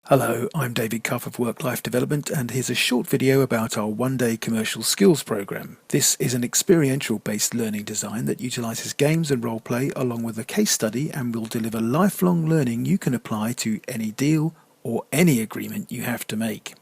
Hello, I'm David Cuff of Work-Life Development, and here's a short video about our one-day commercial skills program. This is an experiential-based learning design that utilizes games and role-play along with a case study and will deliver lifelong learning you can apply to any deal or any agreement you have to make.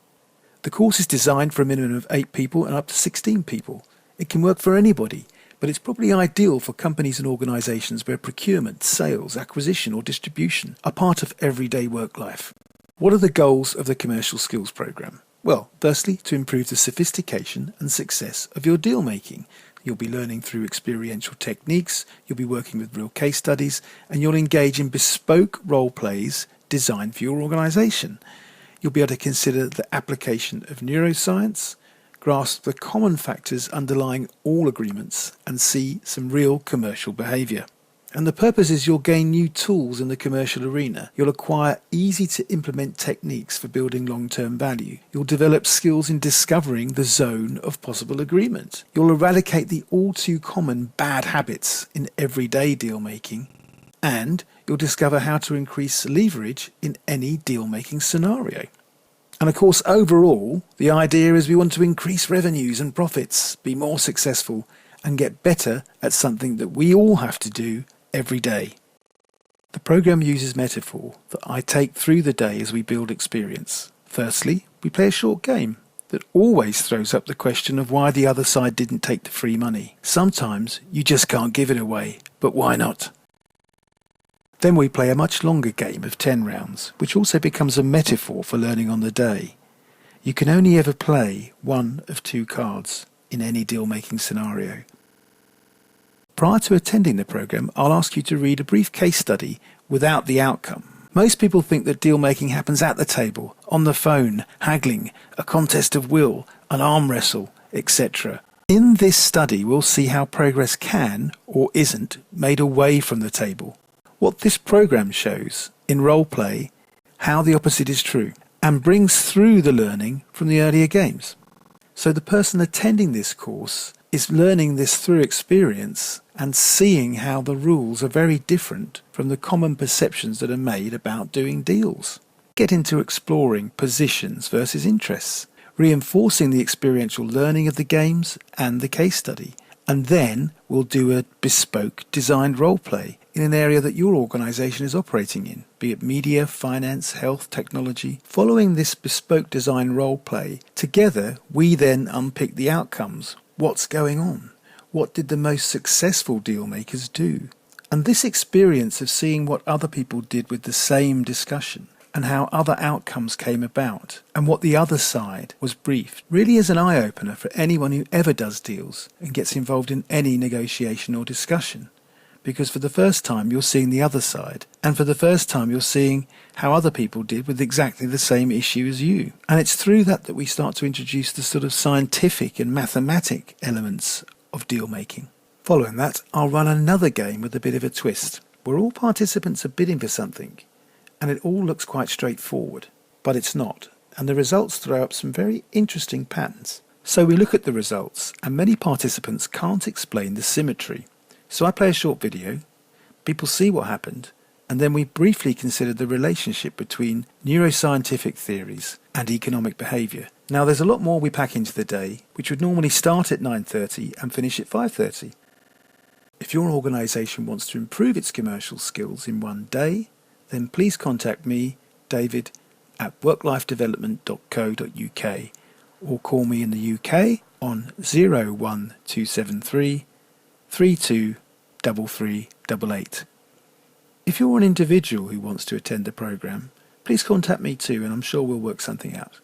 The course is designed for a minimum of 8 people and up to 16 people. It can work for anybody, but it's probably ideal for companies and organizations where procurement, sales, acquisition or distribution are part of everyday work life. What are the goals of the Commercial Skills Program? Well, firstly, to improve the sophistication and success of your deal making. You'll be learning through experiential techniques, you'll be working with real case studies, and you'll engage in bespoke role plays designed for your organization. You'll be able to consider the application of neuroscience, grasp the common factors underlying all agreements, and see some real commercial behavior. And the purpose is you'll gain new tools in the commercial arena. You'll acquire easy to implement techniques for building long-term value. You'll develop skills in discovering the zone of possible agreement. You'll eradicate the all too common bad habits in everyday deal making. And you'll discover how to increase leverage in any deal making scenario. And of course, overall, the idea is we want to increase revenues and profits, be more successful, and get better at something that we all have to do every day. The program uses metaphor that I take through the day as we build experience. Firstly, we play a short game that always throws up the question of why the other side didn't take the free money. Sometimes you just can't give it away, but why not? Then we play a much longer game of 10 rounds, which also becomes a metaphor for learning on the day. You can only ever play one of 2 cards in any deal-making scenario. Prior to attending the program, I'll ask you to read a brief case study without the outcome. Most people think that deal-making happens at the table, on the phone, haggling, a contest of will, an arm wrestle, etc. In this study, we'll see how progress can, or isn't, made away from the table. What this program shows, in role play, how the opposite is true, and brings through the learning from the earlier games. So the person attending this course is learning this through experience and seeing how the rules are very different from the common perceptions that are made about doing deals. Get into exploring positions versus interests, reinforcing the experiential learning of the games and the case study. And then we'll do a bespoke designed role play in an area that your organization is operating in, be it media, finance, health, technology. Following this bespoke design role play, together we then unpick the outcomes. What's going on? What did the most successful deal makers do? And this experience of seeing what other people did with the same discussion and how other outcomes came about and what the other side was briefed really is an eye-opener for anyone who ever does deals and gets involved in any negotiation or discussion. Because for the first time you're seeing the other side, and for the first time you're seeing how other people did with exactly the same issue as you. And it's through that we start to introduce the sort of scientific and mathematic elements of deal making. Following that, I'll run another game with a bit of a twist, where all participants are bidding for something, and it all looks quite straightforward, but it's not, and the results throw up some very interesting patterns. So we look at the results, and many participants can't explain the symmetry. So I play a short video, people see what happened, and then we briefly consider the relationship between neuroscientific theories and economic behaviour. Now there's a lot more we pack into the day, which would normally start at 9:30 and finish at 5:30. If your organisation wants to improve its commercial skills in one day, then please contact me, David, at worklifedevelopment.co.uk, or call me in the UK on 01273 323388. If you're an individual who wants to attend the program, please contact me too, and I'm sure we'll work something out.